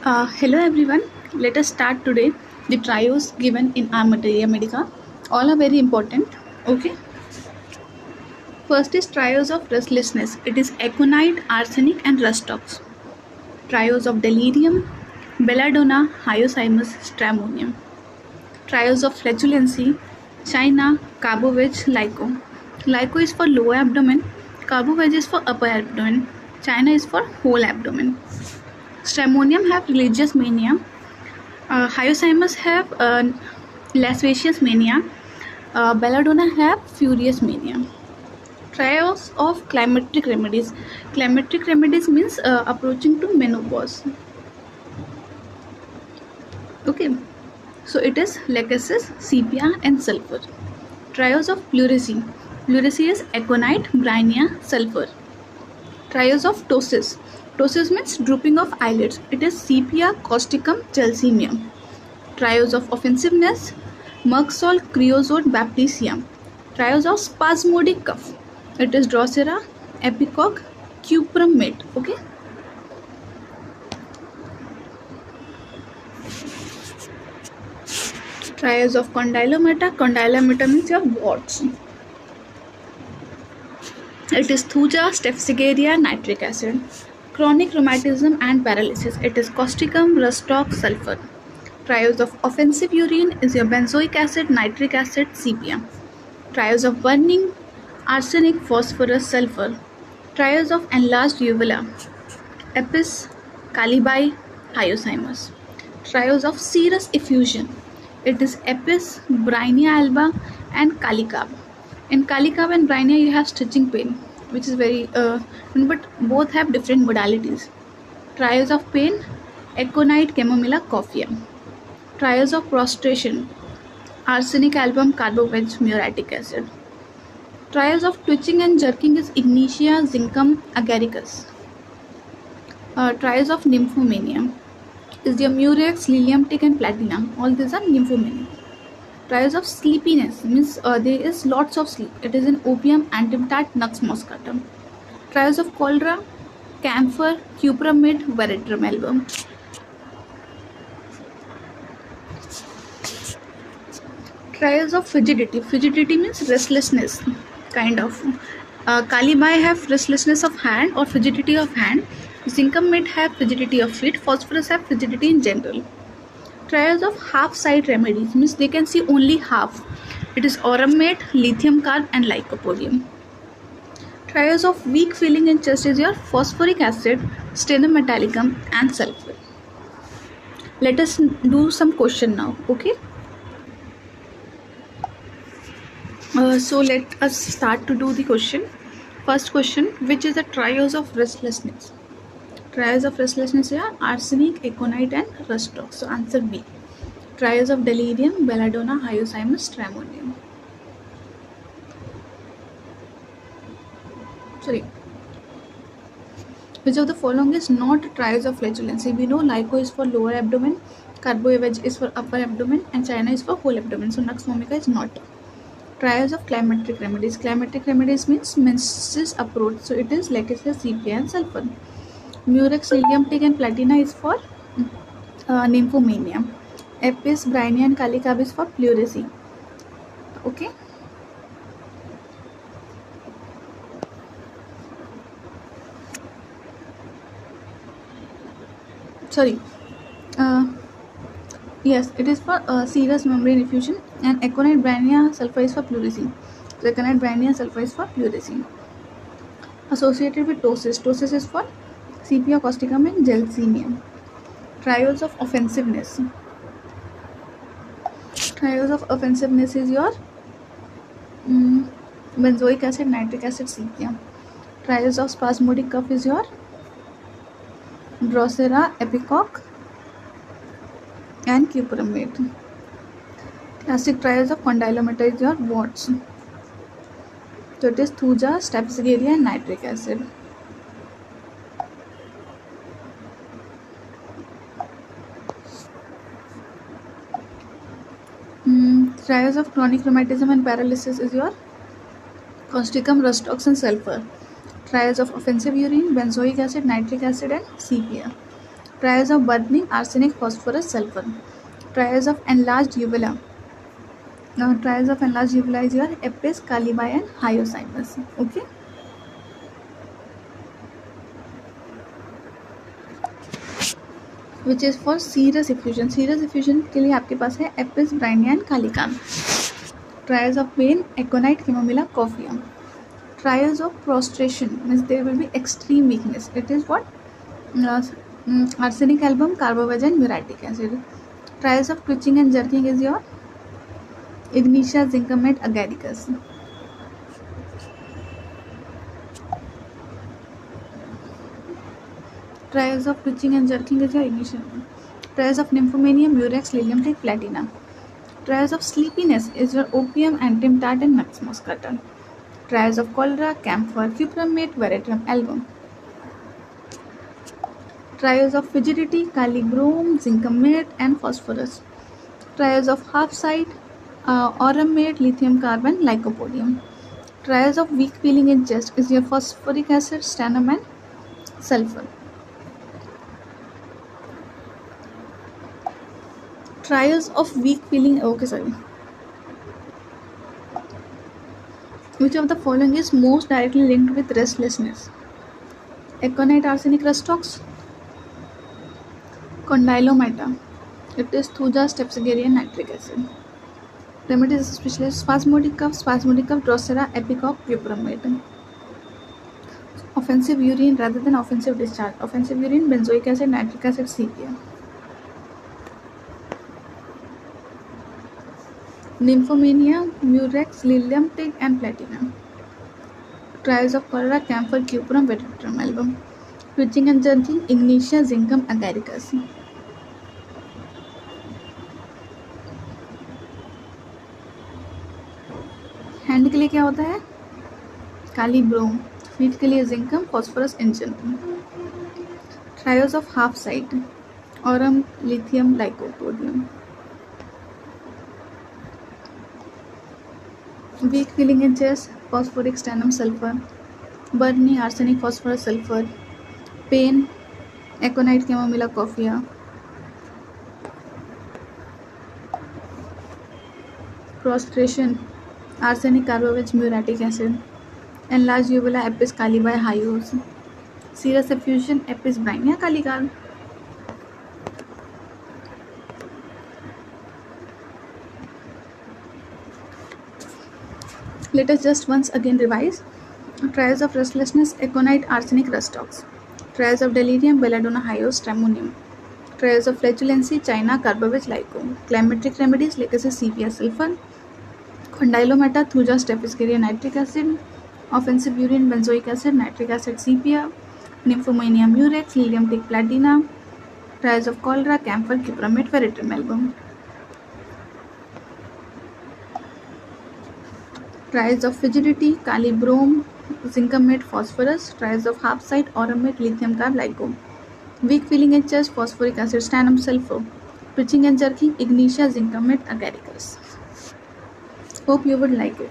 Hello everyone. Let us start today the trios given in our materia medica. All are very important. Okay. First is trios of restlessness. It is aconite, arsenic, and rust ox. Trios of delirium, belladonna, hyoscyamus, stramonium. Trios of flatulency, china, carbovege, lyco. Lyco is for lower abdomen. Carbovege is for upper abdomen. China is for whole abdomen. Stramonium have religious mania. Hyoscyamus have lascivious mania. Belladonna have furious mania. Trials of climatic remedies. Climatic remedies means approaching to menopause. Okay, so it is lachesis, sepia, and sulfur. Trials of pleurisy. Pleurisy is aconite, bryonia, sulfur. Trials of ptosis. Ptosis means drooping of eyelids. It is sepia, causticum, chalcemium. Trials of offensiveness, Merksol, creosote, baptisia. Trials of spasmodic cough. It is Drosera, epicock, cuprum mate. Okay. Trials of condylomata. Condylomata means your warts. It is Thuja, Staphylococcus, nitric acid. Chronic rheumatism and paralysis. It is causticum, rustox, sulfur. Trials of offensive urine is your benzoic acid, nitric acid, sepia. Trials of burning, arsenic, phosphorus, sulfur. Trials of enlarged uvula, Apis, calibi, hyoscyamus. Trials of serous effusion. It is Apis, Brynia alba, and Calicab. In Calicab and Brynia, you have stitching pain, which is very, but both have different modalities. Trials of pain, Aconite, Chamomilla, Coffea. Trials of prostration, arsenic album, carbovege, muriatic acid. Trials of twitching and jerking is Ignitia, Zincum, agaricus. Trials of nymphomania is your murex, lilium tick, and platinum. All these are nymphomania. Trials of sleepiness means there is lots of sleep. It is in opium, antimptat, nux moscatum. Trials of cholera, camphor, cupramid, veratrum album. Trials of frigidity. Frigidity means restlessness, kind of. Calibi have restlessness of hand or frigidity of hand. Zincum mate have frigidity of feet. Phosphorus have frigidity in general. Trials of half-side remedies means they can see only half. It is aurum-mate, lithium carb, and lycopodium. Trials of weak feeling in chest is your phosphoric acid, sternum metallicum, and sulfur. Let us do some question now. Okay. So let us start to do the question. First question: which is the trials of restlessness? Trials of restlessness are arsenic, aconite, and rustox. So answer B. Trials of delirium, belladonna, hyoscyamus, stramonium. Sorry. Which of the following is not trials of flatulency? We know lyco is for lower abdomen, carbovege is for upper abdomen, and china is for whole abdomen. So nux vomica is not. Trials of climatic remedies. Climatic remedies means menses approach. So it is lachesis, sepia, and sulfur. Murex, lilium tick, and platina is for nymphomania. Apis, brynia, and calicab is for pleurisy. Okay. Sorry. Yes, it is for serous membrane effusion, and aconite, brynia, sulfur is for pleurisy. So aconite, brynia, sulfur is for pleurisy. Associated with ptosis. Ptosis is for sepia, causticum, and gelcemium. Trials of offensiveness. Trials of offensiveness is your benzoic acid, nitric acid, sepia. Trials of spasmodic cough is your Drosera, epicock, and cupramate. Classic trials of condylomata is your warts. So it is Thuja, Staphylococcus, and nitric acid. Trials of chronic rheumatism and paralysis is your causticum, rustox, and sulfur. Trials of offensive urine, benzoic acid, nitric acid, and sepia. Trials of burning, arsenic, phosphorus, sulfur. Trials of enlarged uvula. Now, trials of enlarged uvula is your Apis, calibi, and hyoscyamus. Okay. Which is for serous effusion. Serous effusion के लिए आपके पास है Apis, brainia, and calicam. Trials of pain, aconite, chamomilla, coffea. Trials of prostration means there will be extreme weakness. It is what? Arsenic album, carbovage, and muriatic acid. Trials of twitching and jerking is your Ignitia, zincamate, agaricus. Trials of twitching and jerking is your ignition. Trials of nymphomania, murex, lilium take platina. Trials of sleepiness is your opium, antimtat, and nux moscata. Trials of cholera, camphor, cupramate, veratrum album. Trials of fidgetity, calibrom, zincamate, and phosphorus. Trials of half-site, auramate, lithium carbon, lycopodium. Trials of weak feeling in chest is your phosphoric acid, stannum, and sulfur. Trials of weak feeling. Which of the following is most directly linked with restlessness? Aconite, arsenic, rustox. Condylomata. It is Thuja, Strepsigeria, nitric acid. Remedies especially spasmodic cough, Drosera, epicock, cupramate. Offensive urine rather than offensive discharge. Offensive urine, benzoic acid, nitric acid, sepia. Nymphomania, murex, lilium take, and platinum. Trials of cholera, camphor, cuprum, veratrum album. Twitching and jerking, ignitia, zincum, agaricus. Hand के लिए क्या होता है? Kali brom. Feet के लिए zincum, phosphorus, इंजन. Trials of half sight, aurum, lithium, lycopodium. Weak feeling in chest, phosphoric, stannum, sulphur. Burning, arsenic, phosphorus, sulphur. Pain, aconite, chamomilla, coffea. Prostration, arsenic, carbovage, muriatic acid. Enlarged uvula, Apis, calibi, hyos. Serous effusion, Apis, brainia, calicam. Let us just once again revise. Trials of restlessness, aconite, arsenic, rustox. Trials of delirium, belladonna, hyos, stramonium. Trials of flatulency, china, carbovage, lyco. Climatic remedies, like sepia, sulfur. Condylomata, Thuja, Strepsigeria, nitric acid. Offensive urine, benzoic acid, nitric acid, sepia. Nymphomania, murex, lilium take, platina. Trials of cholera, camphor, cupramate, veratrum album. Trials of fidgetity, calibrom, zincamate, phosphorus. Trials of half-site, auramate, lithium carb, lyco. Weak feeling in chest, phosphoric acid, stannum, sulfur. Twitching and jerking, ignitia, zincamate, agaricus. Hope you would like it.